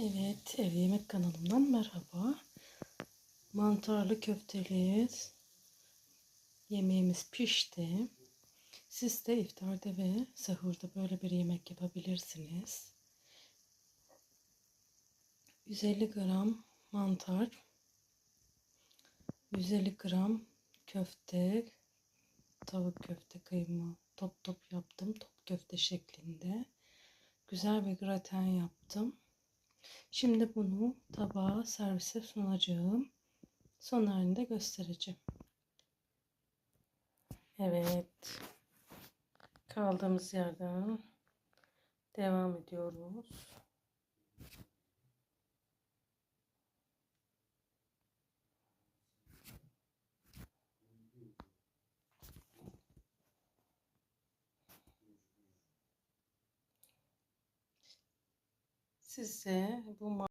Evet, Ev Yemek kanalımdan merhaba. Mantarlı köfteli yemeğimiz pişti. Siz de iftarda ve sahurda böyle bir yemek yapabilirsiniz. 150 gram mantar, 150 gram köfte, tavuk köfte kıyma top top yaptım. Top köfte şeklinde. Güzel bir graten yaptım. Şimdi bunu tabağa servise sunacağım. Son halini de göstereceğim. Evet. Kaldığımız yerden devam ediyoruz. Size bu